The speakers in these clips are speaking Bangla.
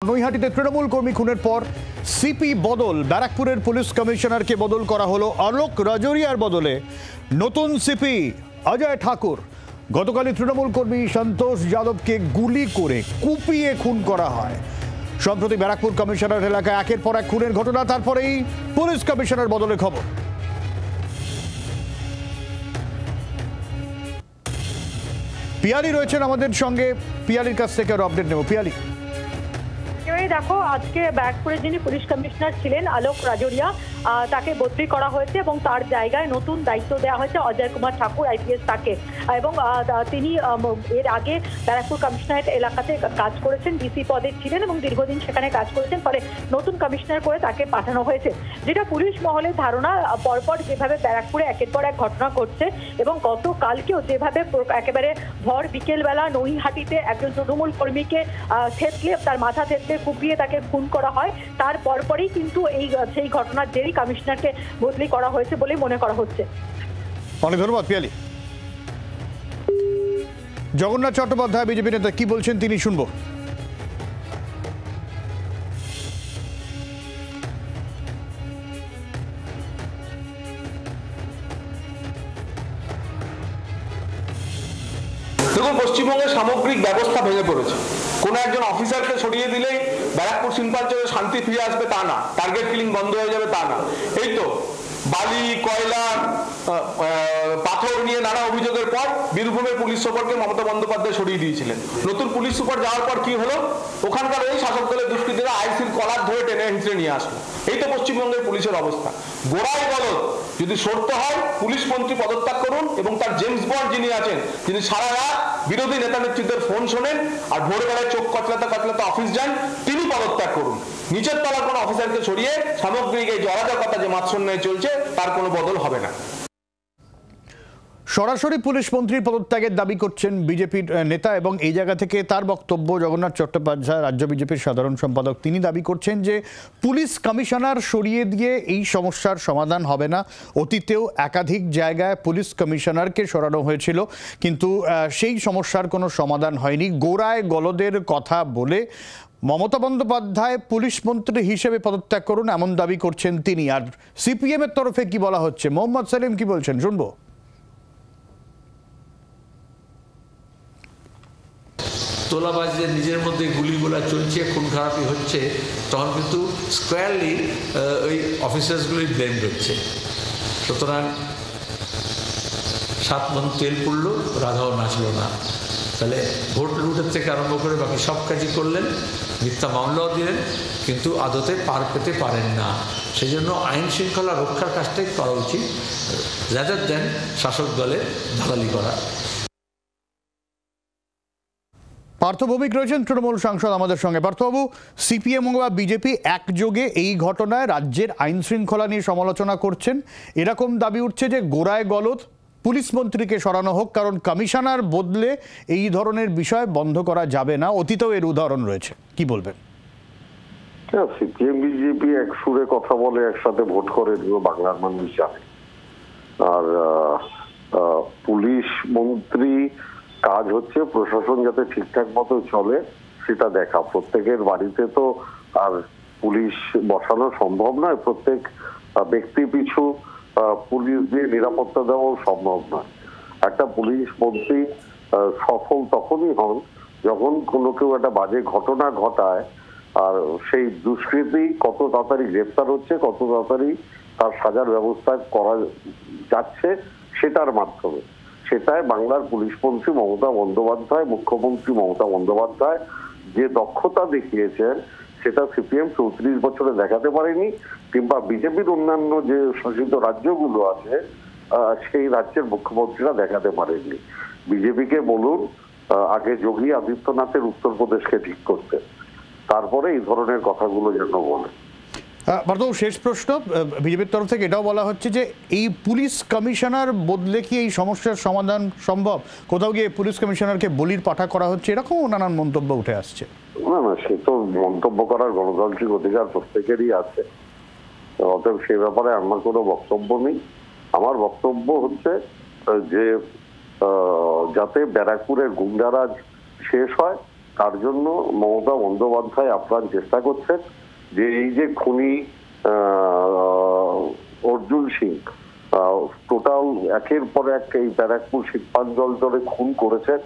নৈহাটিতে তৃণমূল কর্মী খুনের পর সিপি বদল, ব্যারাকপুরের পুলিশ কমিশনারকে বদল করা হলো। আলোক রাজোরিয়ার বদলে নতুন সিপি অজয় ঠাকুর। গতকালই তৃণমূল কর্মী সন্তোষ যাদবকে গুলি করে কুপিয়ে খুন করা হয়। সম্প্রতি ব্যারাকপুর কমিশনার এলাকায় একের পর এক খুনের ঘটনা, তারপরেই পুলিশ কমিশনার বদলের খবর। পিয়ালি রয়েছেন আমাদের সঙ্গে, পিয়ালির কাছ থেকে আরো আপডেট নেব। পিয়ালি, দেখো, আজকে ব্যারাকপুরের যিনি পুলিশ কমিশনার ছিলেন আলোক রাজোরিয়া, তাকে বদলি করা হয়েছে এবং তার জায়গায় নতুন দায়িত্ব দেওয়া হয়েছে অজয় কুমার ঠাকুর আইপিএস তাকে। এবং তিনি এর আগে ব্যারাকপুর কমিশনারেট এলাকাতে কাজ করেছেন, ডিসি পদে ছিলেন এবং দীর্ঘদিন সেখানে কাজ করেছেন। ফলে নতুন কমিশনার করে তাকে পাঠানো হয়েছে। যেটা পুলিশ মহলের ধারণা, পরপর যেভাবে ব্যারাকপুরে একের পর এক ঘটনা ঘটছে এবং গতকালকেও যেভাবে একেবারে ভর বিকেলবেলা নৈহাটিতে একজন তৃণমূল কর্মীকে থেতলে, তার মাথা থেতলে কুপিয়ে তাকে খুন করা হয়, তার পরপরই কিন্তু সেই ঘটনার জেরেই কমিশনারকে বদলি করা হয়েছে বলে মনে করা হচ্ছে। অনেক ধন্যবাদ পিয়ালি। জগন্নাথ চট্টোপাধ্যায় বিজেপি নেতা কি বলছেন তিনি শুনবো। দেখুন, পশ্চিমবঙ্গের সামগ্রিক ব্যবস্থা ভেঙে পড়েছে। কোনো একজন অফিসারকে সরিয়ে দিলেই ব্যারাকপুর শিল্পাঞ্চলে শান্তি ফিরে আসবে তা না, টার্গেট কিলিং বন্ধ হয়ে যাবে তা না। এই তো বালি, কয়লা, পাথর নিয়ে নানা অভিযোগের পর বীরভূমের পুলিশ সুপারকে মমতা বন্দ্যোপাধ্যায় সরিয়ে দিয়েছিলেন। নতুন পুলিশ সুপার যাওয়ার পর কি হলো? ওখানকার ওই শাসক দলের দুষ্কৃতীরা আইসির কলার ধরে টেনে হিঁচড়ে নিয়ে আসলো। এই তো পশ্চিমবঙ্গের পুলিশের অবস্থা। গোড়ায় গলদ যদি সরতে হয়, পুলিশ মন্ত্রী পদত্যাগ করুন এবং তার জেমস বন্ড যিনি আছেন, যিনি সারা রাত বিরোধী নেতা নেতৃত্বের ফোন শোনেন আর ভোরবেলায় চোখ কচলাতে কচলাতে অফিস যান, তিনি পদত্যাগ করুন। নিচের তলার কোনো অফিসারকে সরিয়ে সামগ্রিক এই যে অরাজকতা যে মাৎসন্যায় চলছে তার কোনো বদল হবে না। সরাসরি পুলিশ মন্ত্রীর পদত্যাগের দাবি করছেন বিজেপির নেতা এবং এই জায়গা থেকে তার বক্তব্য। জগন্নাথ চট্টোপাধ্যায় রাজ্য বিজেপির সাধারণ সম্পাদক, তিনি দাবি করছেন যে পুলিশ কমিশনার সরিয়ে দিয়ে এই সমস্যার সমাধান হবে না। অতীতেও একাধিক জায়গায় পুলিশ কমিশনারকে সরানো হয়েছিল, কিন্তু সেই সমস্যার কোনো সমাধান হয়নি। গোড়ায় গলদের কথা বলে মমতা বন্দ্যোপাধ্যায় পুলিশ মন্ত্রী হিসেবে পদত্যাগ করুন, এমন দাবি করছেন তিনি। আর সিপিএম এর তরফে কি বলা হচ্ছে, মোহাম্মদ সেলিম কি বলছেন শুনবো। তোলাবাজদের নিজের মধ্যে গুলিগোলা চলছে, খুন খারাপি হচ্ছে, তখন কিন্তু স্কোয়ারলি ওই অফিসার্সগুলি ব্লেম করছে। সুতরাং 7 মণ তেল পড়লো, রাধাও নাচলো না। তাহলে ভোট লুটের থেকে আরম্ভ করে বাকি সব কাজই করলেন, মিথ্যা মামলাও দিলেন, কিন্তু আদতে পার পেতে পারেন না। সেই জন্য আইন শৃঙ্খলা রক্ষার কাজটাই করা উচিত, রাদার দেন শাসক দলে দালালি করা। পার্থ ভৌমিক রয়েছেন তৃণমূল সাংসদ আমাদের সঙ্গে। পার্থবাবু, সিপিএম বা বিজেপি একযোগে এই ঘটনায় রাজ্যের আইন শৃঙ্খলা নিয়ে সমালোচনা করছেন। এরকম দাবি উঠছে যে গোড়ায় গলদ, পুলিশ মন্ত্রীকে সরানো হোক, কারণ কমিশনার বদলে এই ধরনের বিষয় বন্ধ করা যাবে না। অতীতেও এর উদাহরণ রয়েছে, কি বলবেন? সিপিএম বিজেপি এক সুরে কথা বলে, একসাথে ভোট করে, বাংলার মানুষ জানে। আর পুলিশ মন্ত্রী কাজ হচ্ছে প্রশাসন যাতে ঠিকঠাক মতো চলে সেটা দেখা। প্রত্যেকের বাড়িতে তো আর পুলিশ বসানো সম্ভব নয়, প্রত্যেক ব্যক্তি পিছু পুলিশ দিয়ে নিরাপত্তা দেওয়াও সম্ভব নয়। একটা পুলিশ মন্ত্রী সফল তখনই হন যখন কোনো কেউ একটা বাজে ঘটনা ঘটায় আর সেই দুষ্কৃতী কত তাড়াতাড়ি গ্রেপ্তার হচ্ছে, কত তাড়াতাড়ি তার সাজার ব্যবস্থা করা যাচ্ছে সেটার মাধ্যমে। সেটাই বাংলার পুলিশ মন্ত্রী মমতা বন্দ্যোপাধ্যায়, মুখ্যমন্ত্রী মমতা বন্দ্যোপাধ্যায় যে দক্ষতা দেখিয়েছেন সেটা সিপিএম 34 বছরে দেখাতে পারেনি, কিংবা বিজেপির অন্যান্য যে শাসিত রাজ্যগুলো আছে সেই রাজ্যের মুখ্যমন্ত্রীরা দেখাতে পারেননি। বিজেপিকে বলুন আগে যোগী আদিত্যনাথের উত্তরপ্রদেশকে ঠিক করতে, তারপরে এই ধরনের কথাগুলো যেন বলে। পার্থবাবু, শেষ প্রশ্ন, বিজেপির তরফ থেকে এটাও বলা হচ্ছে যে এই পুলিশ কমিশনার বদলে কি এই সমস্যার সমাধান সম্ভব? কোথাও গিয়ে পুলিশ কমিশনারকে বলির পাঠা করা হচ্ছে, এরকমও নানান মন্তব্য উঠে আসছে। না না, সে তো মন্তব্য করার গণতান্ত্রিক অধিকার প্রত্যেকেরই আছে, অতএব সে ব্যাপারে আমার কোনো বক্তব্য নেই। আমার বক্তব্য হচ্ছে যে যাতে ব্যারাকপুরের গুন্ডারাজ শেষ হয় তার জন্য মমতা বন্দ্যোপাধ্যায় আপ্রাণ চেষ্টা করছেন যে এই যে খুনি অর্জুন সিং টোটাল একের পর এক এই ব্যারাকপুর শিল্পাঞ্চলে খুন করেছেন,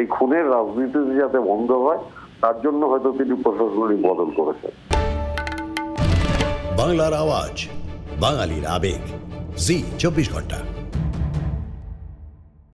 এই খুনের রাজনীতি যাতে বন্ধ হয় তার জন্য হয়তো তিনি প্রশাসনিক বদল করেছেন। বাংলার আওয়াজ, বাঙালির আবেগ, জি 24 ঘন্টা।